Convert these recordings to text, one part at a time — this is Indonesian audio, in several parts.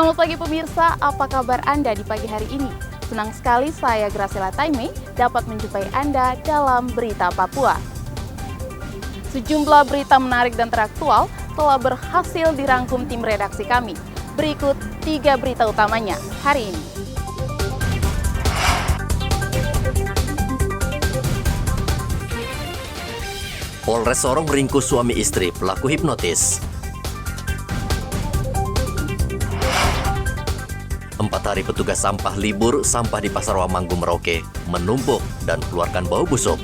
Selamat pagi pemirsa, apa kabar Anda di pagi hari ini? Senang sekali saya Graciela Taime dapat menjumpai Anda dalam Berita Papua. Sejumlah berita menarik dan teraktual telah berhasil dirangkum tim redaksi kami. Berikut 3 berita utamanya hari ini. Polres Sorong meringkus suami istri pelaku hipnotis. 4 hari petugas sampah libur, sampah di Pasar Wamanggu Merauke menumpuk dan keluarkan bau busuk.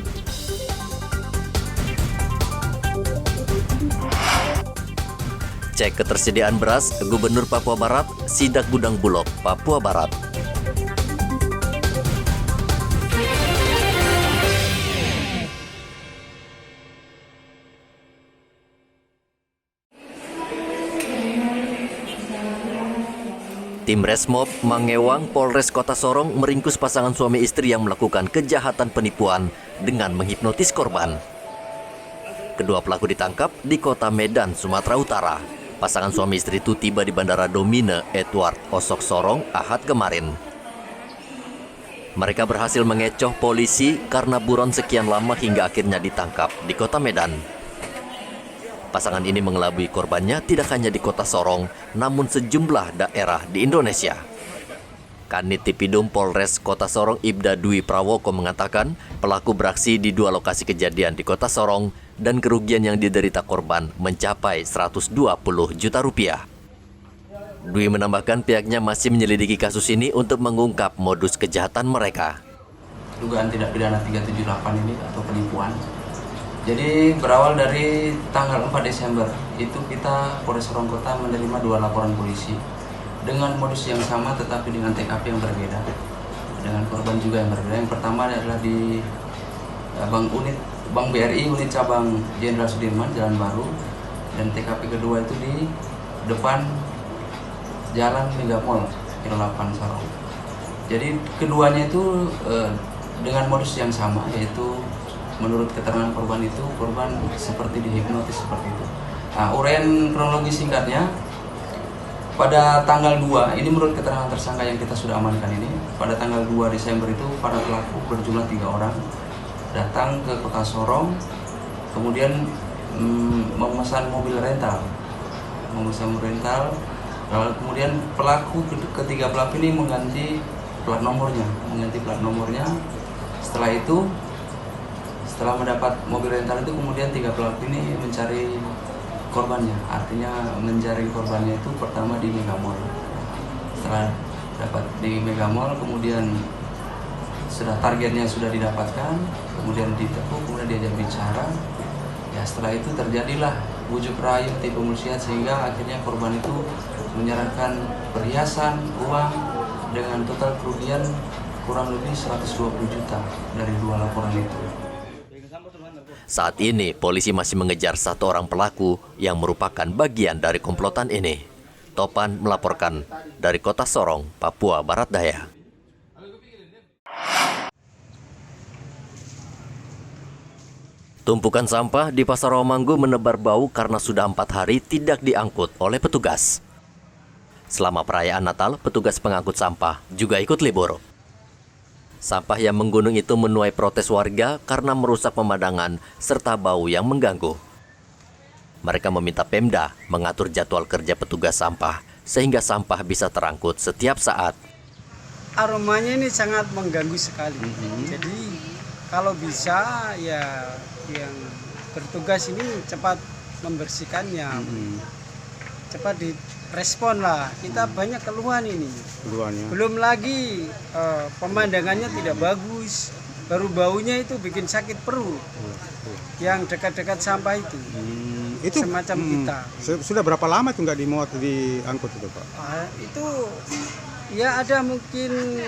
Cek ketersediaan beras, Gubernur Papua Barat sidak gudang Bulog, Papua Barat. Tim Resmob Mangewang Polres Kota Sorong meringkus pasangan suami istri yang melakukan kejahatan penipuan dengan menghipnotis korban. Kedua pelaku ditangkap di Kota Medan, Sumatera Utara. Pasangan suami istri itu tiba di Bandara Domine Edward Osok Sorong Ahad kemarin. Mereka berhasil mengecoh polisi karena buron sekian lama hingga akhirnya ditangkap di Kota Medan. Pasangan ini mengelabui korbannya tidak hanya di Kota Sorong, namun sejumlah daerah di Indonesia. Kanit Tipidum Polres Kota Sorong Ibda Dwi Prawoko mengatakan pelaku beraksi di 2 lokasi kejadian di Kota Sorong dan kerugian yang diderita korban mencapai 120 juta rupiah. Dwi menambahkan pihaknya masih menyelidiki kasus ini untuk mengungkap modus kejahatan mereka. Dugaan tindak pidana 378 ini atau penipuan. Jadi berawal dari tanggal 4 Desember itu kita Polres Sorong Kota menerima 2 laporan polisi dengan modus yang sama tetapi dengan TKP yang berbeda, dengan korban juga yang berbeda. Yang pertama adalah di Bank BRI unit cabang Jenderal Sudirman Jalan Baru, dan TKP kedua itu di depan Jalan Mega Mall Kilo 8 Sorong. Jadi keduanya itu dengan modus yang sama, yaitu menurut keterangan korban itu, korban seperti dihipnotis seperti itu. Nah, uraian kronologi singkatnya, pada tanggal 2, ini menurut keterangan tersangka yang kita sudah amankan ini, pada tanggal 2 Desember itu para pelaku berjumlah 3 orang datang ke Kota Sorong, kemudian memesan mobil rental, lalu kemudian ketiga pelaku ini mengganti plat nomornya. Setelah itu, setelah mendapat mobil rental itu, kemudian 3 pelaku ini mencari korbannya. Artinya mencari korbannya itu pertama di Mega Mall. Setelah dapat di Mega Mall, kemudian targetnya sudah didapatkan, kemudian ditekuk, kemudian diajak bicara. Ya, setelah itu terjadilah bujuk rayu tipu muslihat sehingga akhirnya korban itu menyerahkan perhiasan, uang dengan total kerugian kurang lebih 120 juta dari 2 laporan itu. Saat ini, polisi masih mengejar 1 orang pelaku yang merupakan bagian dari komplotan ini. Topan melaporkan dari Kota Sorong, Papua Barat Daya. Tumpukan sampah di Pasar Wamanggu menebar bau karena sudah 4 hari tidak diangkut oleh petugas. Selama perayaan Natal, petugas pengangkut sampah juga ikut libur. Sampah yang menggunung itu menuai protes warga karena merusak pemandangan serta bau yang mengganggu. Mereka meminta Pemda mengatur jadwal kerja petugas sampah sehingga sampah bisa terangkut setiap saat. Aromanya ini sangat mengganggu sekali. Jadi kalau bisa ya yang bertugas ini cepat membersihkannya. Cepat direspon lah, kita banyak keluhan ini. Belum lagi pemandangannya tidak bagus, baru baunya itu bikin sakit perut. Yang dekat-dekat sampah itu semacam kita. Sudah berapa lama itu nggak dimuat diangkut itu, Pak? Itu ya ada mungkin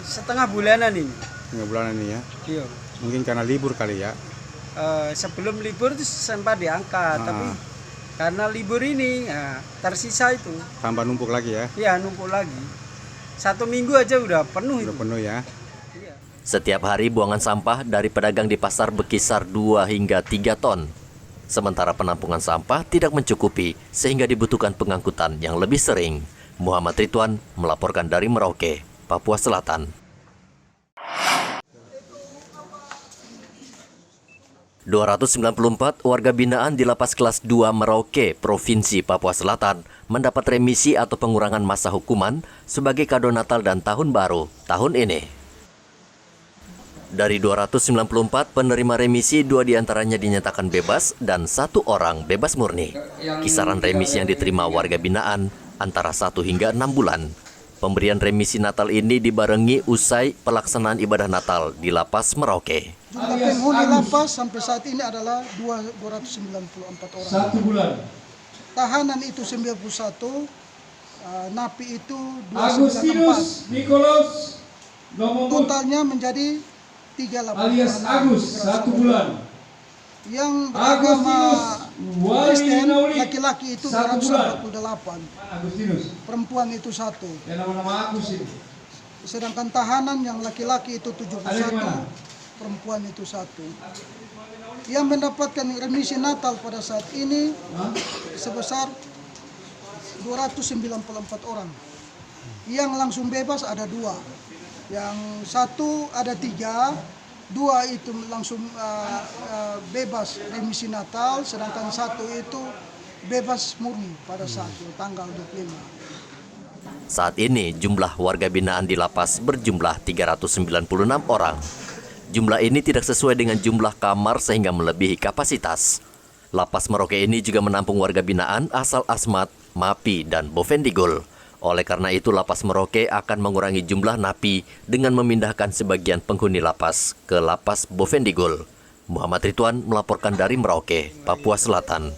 setengah bulanan ini. Setengah bulanan ini ya? Iya. Mungkin karena libur kali ya? Sebelum libur itu sempat diangkat, tapi karena libur ini tersisa itu. Tambah numpuk lagi ya? Iya, numpuk lagi. 1 minggu aja udah penuh. Udah penuh ya? Iya. Setiap hari buangan sampah dari pedagang di pasar berkisar 2 hingga 3 ton. Sementara penampungan sampah tidak mencukupi sehingga dibutuhkan pengangkutan yang lebih sering. Muhammad Ridwan melaporkan dari Merauke, Papua Selatan. 294 warga binaan di Lapas Kelas 2 Merauke, Provinsi Papua Selatan mendapat remisi atau pengurangan masa hukuman sebagai kado Natal dan Tahun Baru tahun ini. Dari 294 penerima remisi, 2 diantaranya dinyatakan bebas dan 1 orang bebas murni. Kisaran remisi yang diterima warga binaan antara 1 hingga 6 bulan. Pemberian remisi Natal ini dibarengi usai pelaksanaan ibadah Natal di Lapas Merauke. Jumlah penghuni lapas sampai saat ini adalah 294 orang. 1 bulan. Tahanan itu 91, napi itu Agustinus 294. Nicholas Nomomut Totalnya menjadi 38 alias orang. Agus 1 bulan. Yang beragama Wali Kristen Naulik laki-laki itu 1 bulan. 248, Agustinus. perempuan itu 1. Yang nama-nama Agus ini. Sedangkan tahanan yang laki-laki itu Ada di mana? 71, perempuan itu 1. Yang mendapatkan remisi Natal pada saat ini sebesar 294 orang. Yang langsung bebas ada 2. Yang 1 ada 3, 2 itu langsung bebas remisi Natal, sedangkan 1 itu bebas murni pada saat itu, tanggal 25. Saat ini jumlah warga binaan di lapas berjumlah 396 orang. Jumlah ini tidak sesuai dengan jumlah kamar sehingga melebihi kapasitas. Lapas Merauke ini juga menampung warga binaan asal Asmat, Mapi, dan Bovendigul. Oleh karena itu, Lapas Merauke akan mengurangi jumlah napi dengan memindahkan sebagian penghuni lapas ke Lapas Bovendigul. Muhammad Ridwan melaporkan dari Merauke, Papua Selatan.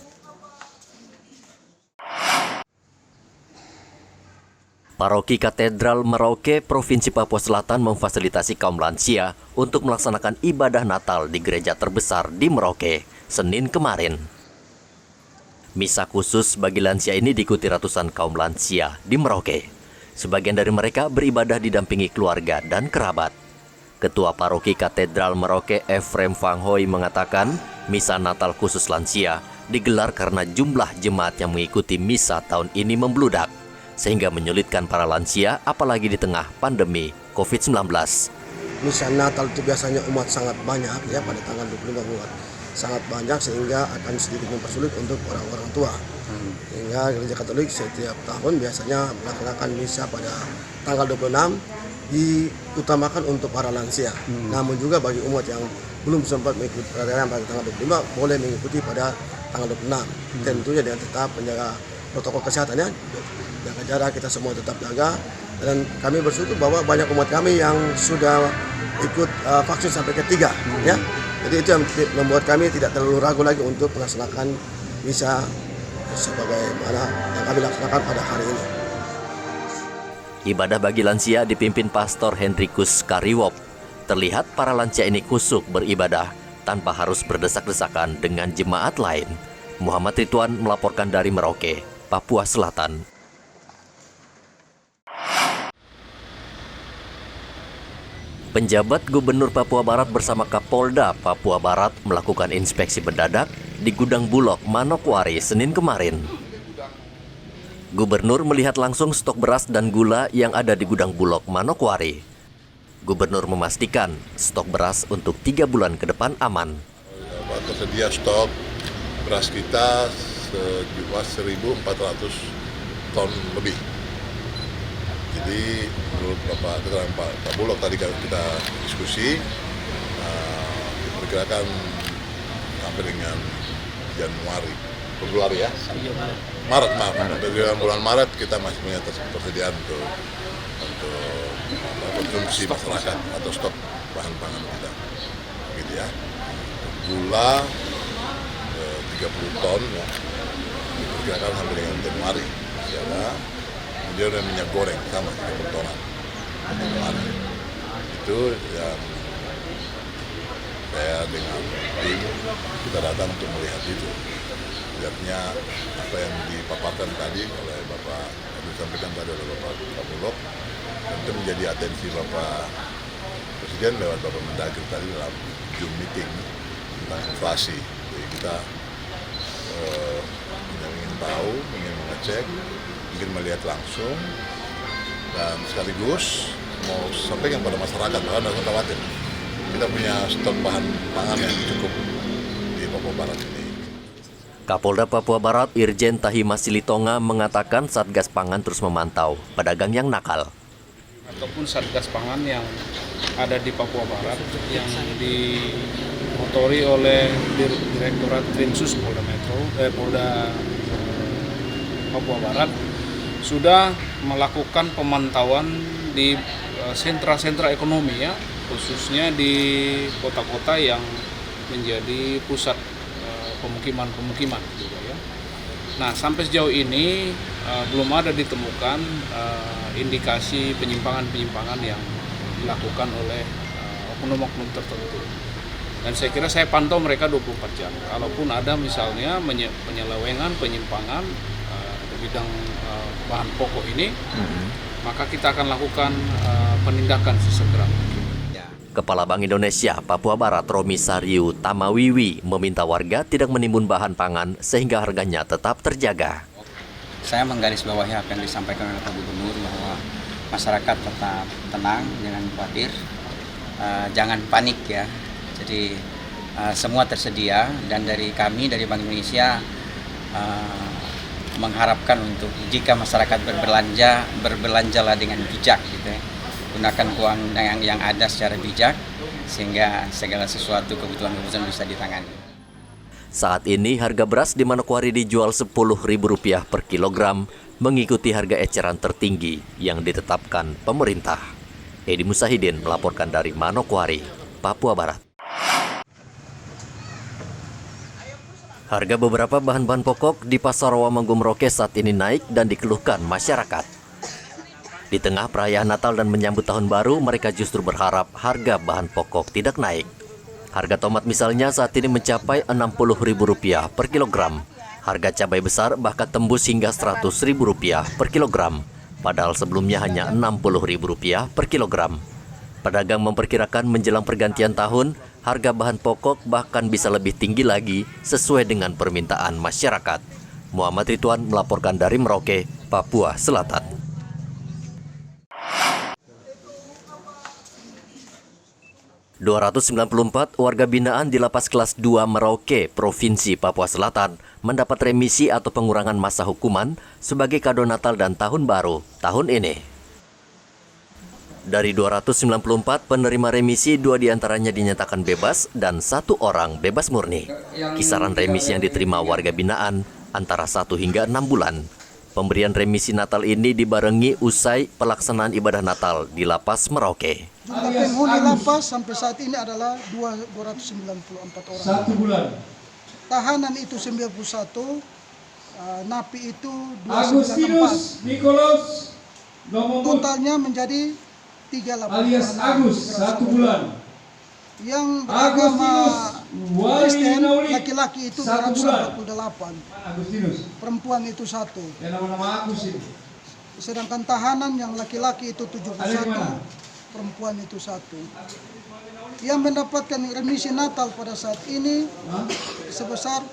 Paroki Katedral Merauke, Provinsi Papua Selatan memfasilitasi kaum lansia untuk melaksanakan ibadah Natal di gereja terbesar di Merauke, Senin kemarin. Misa khusus bagi lansia ini diikuti ratusan kaum lansia di Merauke. Sebagian dari mereka beribadah didampingi keluarga dan kerabat. Ketua Paroki Katedral Merauke, Efrem Fanghoy, mengatakan misa Natal khusus lansia digelar karena jumlah jemaat yang mengikuti misa tahun ini membludak, sehingga menyulitkan para lansia apalagi di tengah pandemi COVID-19. Misa Natal itu biasanya umat sangat banyak ya, pada tanggal 25 umat sangat banyak sehingga akan sedikit mempersulit untuk orang-orang tua. Sehingga Gereja Katolik setiap tahun biasanya melaksanakan misa pada tanggal 26 diutamakan untuk para lansia. Namun juga bagi umat yang belum sempat mengikuti perayaan pada tanggal 25 boleh mengikuti pada tanggal 26. Tentunya dengan tetap menjaga protokol kesehatannya, jaga jarak, kita semua tetap jaga. Dan kami bersyukur bahwa banyak umat kami yang sudah ikut vaksin sampai ketiga, ya. Jadi itu yang membuat kami tidak terlalu ragu lagi untuk melaksanakan misa sebagaimana yang kami laksanakan pada hari ini. Ibadah bagi lansia dipimpin Pastor Hendrikus Kariwop. Terlihat para lansia ini kusuk beribadah tanpa harus berdesak-desakan dengan jemaat lain. Muhammad Ridwan melaporkan dari Merauke, Papua Selatan. Penjabat Gubernur Papua Barat bersama Kapolda Papua Barat melakukan inspeksi mendadak di gudang Bulog Manokwari Senin kemarin. Gubernur melihat langsung stok beras dan gula yang ada di gudang Bulog Manokwari. Gubernur memastikan stok beras untuk 3 bulan ke depan aman. Tersedia stok beras kita sejumlah 1.400 ton lebih. Jadi menurut keterangan Pak Bulog tadi kita diskusi, diperkirakan sampai dengan Februari ya? Maret. Sampai dengan bulan Maret kita masih punya persediaan untuk konsumsi masyarakat atau stok bahan pangan kita. Gitu ya. Gula 30 ton ya, diperkirakan sampai dengan Januari. Kemudian minyak goreng sama 30 tonan. Itu yang saya dengan tim kita datang untuk melihat itu. Lihatnya apa yang dipaparkan tadi oleh Bapak, yang disampaikan tadi oleh Bapak Kapolok, tentu menjadi atensi Bapak Presiden lewat Bapak Mendagri tadi dalam Zoom meeting tentang inflasi. Jadi kita ingin tahu, ingin mengetahui cek, ingin melihat langsung, dan sekaligus mau sampaikan pada masyarakat bahwa tidak usah khawatir. Kita punya stok bahan pangan yang cukup di Papua Barat ini. Kapolda Papua Barat Irjen Tahima Silitonga mengatakan Satgas Pangan terus memantau pedagang yang nakal. Ataupun Satgas Pangan yang ada di Papua Barat yang dimotori oleh Direktorat Krimsus Polda Papua Barat sudah melakukan pemantauan di sentra-sentra ekonomi ya, khususnya di kota-kota yang menjadi pusat pemukiman juga ya. Nah, sampai sejauh ini belum ada ditemukan indikasi penyimpangan-penyimpangan yang dilakukan oleh oknum-oknum tertentu. Dan saya kira saya pantau mereka 24 jam. Kalaupun ada misalnya penyelewengan, penyimpangan di bidang bahan pokok ini, maka kita akan lakukan penindakan sesegera mungkin. Kepala Bank Indonesia Papua Barat Romi Sariu Tamawiwi meminta warga tidak menimbun bahan pangan sehingga harganya tetap terjaga. Saya menggarisbawahi apa yang disampaikan oleh Pak Gubernur bahwa masyarakat tetap tenang, jangan khawatir, jangan panik ya. Jadi semua tersedia dan dari kami dari Bank Indonesia mengharapkan untuk jika masyarakat berbelanjalah dengan bijak gitu ya. Gunakan uang yang ada secara bijak sehingga segala sesuatu kebutuhan bisa ditangani. Saat ini harga beras di Manokwari dijual Rp10.000 per kilogram mengikuti harga eceran tertinggi yang ditetapkan pemerintah. Edi Musahidin melaporkan dari Manokwari, Papua Barat. Harga beberapa bahan-bahan pokok di Pasar Rawamangun Merauke saat ini naik dan dikeluhkan masyarakat. Di tengah perayaan Natal dan menyambut Tahun Baru, mereka justru berharap harga bahan pokok tidak naik. Harga tomat misalnya saat ini mencapai Rp60.000 per kilogram. Harga cabai besar bahkan tembus hingga Rp100.000 per kilogram, padahal sebelumnya hanya Rp60.000 per kilogram. Pedagang memperkirakan menjelang pergantian tahun, harga bahan pokok bahkan bisa lebih tinggi lagi sesuai dengan permintaan masyarakat. Muhammad Ridwan melaporkan dari Merauke, Papua Selatan. 294 warga binaan di Lapas Kelas 2 Merauke, Provinsi Papua Selatan mendapat remisi atau pengurangan masa hukuman sebagai kado Natal dan Tahun Baru tahun ini. Dari 294 penerima remisi, 2 diantaranya dinyatakan bebas dan 1 orang bebas murni. Kisaran remisi yang diterima warga binaan antara 1 hingga 6 bulan. Pemberian remisi Natal ini dibarengi usai pelaksanaan ibadah Natal di Lapas Merauke. Jumlah penghuni lapas sampai saat ini adalah 294 orang. 1 bulan. Tahanan itu 91, napi itu 294. Agustinus Nicholas Totalnya menjadi 38 alias Agus 1 bulan. Yang beragama Kristen laki-laki itu 1 bulan. 248. Agustinus. Perempuan itu 1. Ya nama-nama Agus ini. Sedangkan tahanan yang laki-laki itu 71. Perempuan itu 1. Yang mendapatkan remisi Natal pada saat ini sebesar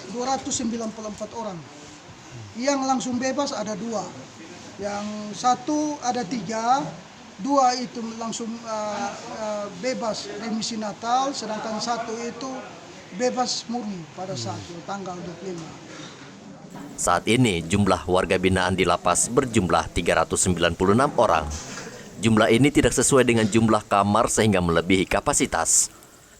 294 orang. Yang langsung bebas ada 2. Yang 1 ada 3. 2 itu langsung bebas remisi Natal, sedangkan 1 itu bebas murni pada saat tanggal 25. Saat ini jumlah warga binaan di lapas berjumlah 396 orang. Jumlah ini tidak sesuai dengan jumlah kamar sehingga melebihi kapasitas.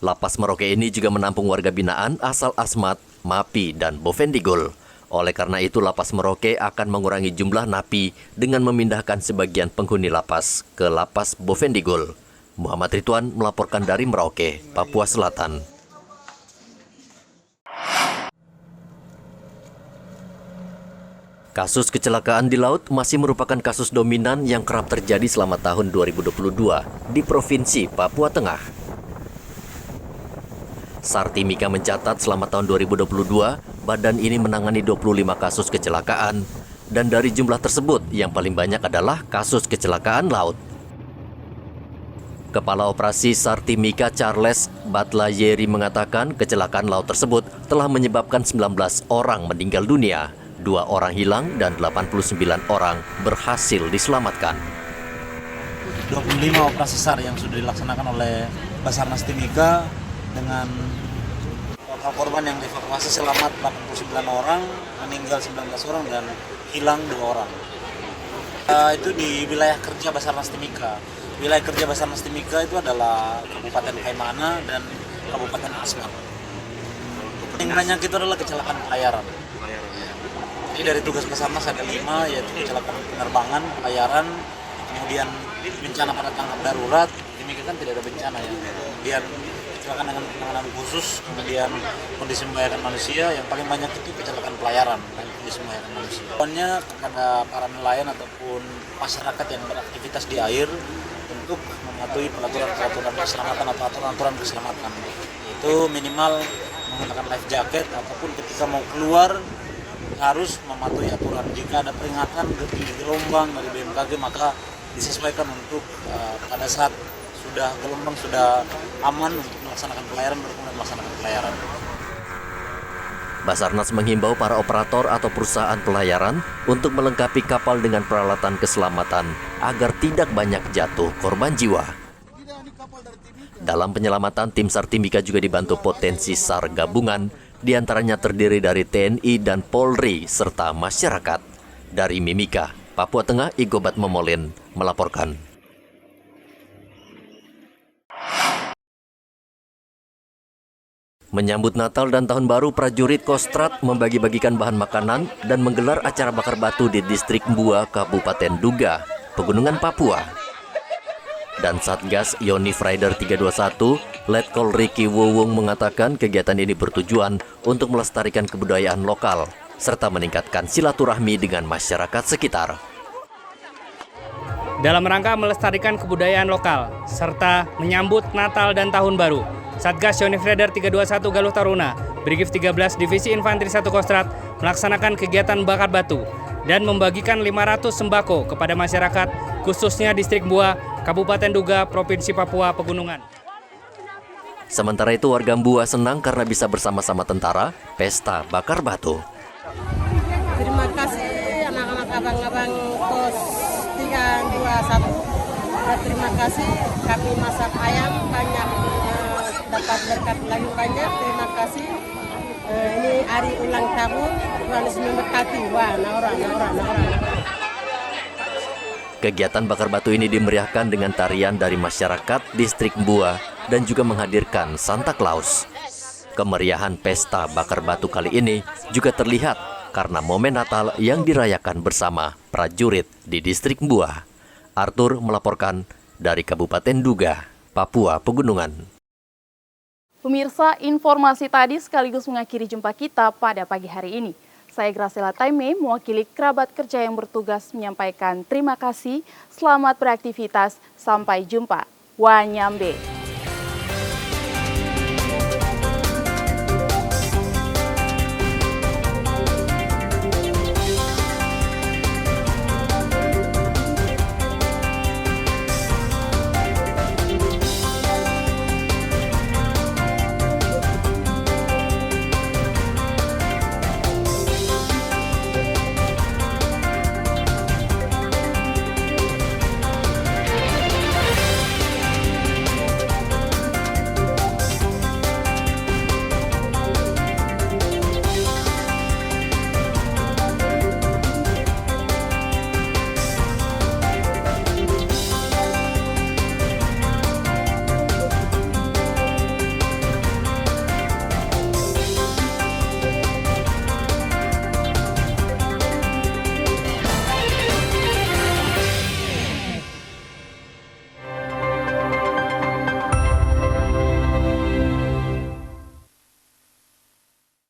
Lapas Merauke ini juga menampung warga binaan asal Asmat, Mapi, dan Bovendigul. Oleh karena itu, Lapas Merauke akan mengurangi jumlah napi dengan memindahkan sebagian penghuni lapas ke Lapas Bovendigul. Muhammad Ridwan melaporkan dari Merauke, Papua Selatan. Kasus kecelakaan di laut masih merupakan kasus dominan yang kerap terjadi selama tahun 2022 di Provinsi Papua Tengah. Sartimika mencatat selama tahun 2022, badan ini menangani 25 kasus kecelakaan, dan dari jumlah tersebut yang paling banyak adalah kasus kecelakaan laut. Kepala Operasi Sartimika Charles Batlayeri mengatakan kecelakaan laut tersebut telah menyebabkan 19 orang meninggal dunia 2 orang hilang dan 89 orang berhasil diselamatkan. 25 operasi SAR yang sudah dilaksanakan oleh Basarnas Timika dengan total korban yang dievakuasi selamat 89 orang, meninggal 19 orang dan hilang 2 orang. Itu di wilayah kerja Basarnas Timika. Wilayah kerja Basarnas Timika itu adalah Kabupaten Kaimana dan Kabupaten Asmat. Yang banyak itu adalah kecelakaan pelayaran. Jadi dari tugas Basarnas ada 5, yaitu kecelakaan penerbangan, pelayaran, kemudian bencana pada tanggap darurat. Timika kan tidak ada bencana ya. Kemudian kecelakaan dengan penanganan khusus, kemudian kondisi membahayakan manusia. Yang paling banyak itu kecelakaan pelayaran dan kondisi membahayakan manusia. Poinnya kepada para nelayan ataupun masyarakat yang beraktivitas di air untuk mematuhi peraturan keselamatan atau aturan keselamatan. Itu minimal menggunakan life jacket ataupun ketika mau keluar harus mematuhi aturan. Jika ada peringatan tinggi gelombang dari BMKG maka disesuaikan untuk pada saat sudah gelombang sudah aman untuk melaksanakan pelayaran baru kemudian melaksanakan pelayaran. Basarnas menghimbau para operator atau perusahaan pelayaran untuk melengkapi kapal dengan peralatan keselamatan agar tidak banyak jatuh korban jiwa. Dalam penyelamatan, tim SAR Timika juga dibantu potensi SAR gabungan, diantaranya terdiri dari TNI dan Polri serta masyarakat. Dari Mimika, Papua Tengah, Igobat Momolin melaporkan. Menyambut Natal dan Tahun Baru, prajurit Kostrad membagi-bagikan bahan makanan dan menggelar acara bakar batu di distrik Mbua, Kabupaten Duga, Pegunungan Papua. Dan Satgas Yonif Rider 321, Letkol Ricky Wowong mengatakan kegiatan ini bertujuan untuk melestarikan kebudayaan lokal serta meningkatkan silaturahmi dengan masyarakat sekitar. Dalam rangka melestarikan kebudayaan lokal serta menyambut Natal dan Tahun Baru, Satgas Yonif Rider 321 Galuh Taruna, Brigif 13 Divisi Infanteri 1 Kostrad melaksanakan kegiatan bakar batu dan membagikan 500 sembako kepada masyarakat khususnya distrik Mbua, Kabupaten Duga, Provinsi Papua Pegunungan. Sementara itu warga Mbua senang karena bisa bersama-sama tentara pesta bakar batu. Terima kasih anak-anak abang-abang Pos 321. Terima kasih kami masak ayam banyak, dapat berkat lagi banyak. Terima kasih. Ini hari ulang tahun, Tuhan Yesus memberkati. Wah, naura. Kegiatan bakar batu ini dimeriahkan dengan tarian dari masyarakat distrik Mbua dan juga menghadirkan Santa Claus. Kemeriahan pesta bakar batu kali ini juga terlihat karena momen Natal yang dirayakan bersama prajurit di distrik Mbua. Arthur melaporkan dari Kabupaten Duga, Papua Pegunungan. Pemirsa, informasi tadi sekaligus mengakhiri jumpa kita pada pagi hari ini. Saya Graciela Taime, mewakili kerabat kerja yang bertugas menyampaikan terima kasih, selamat beraktivitas, sampai jumpa. Wanyambe.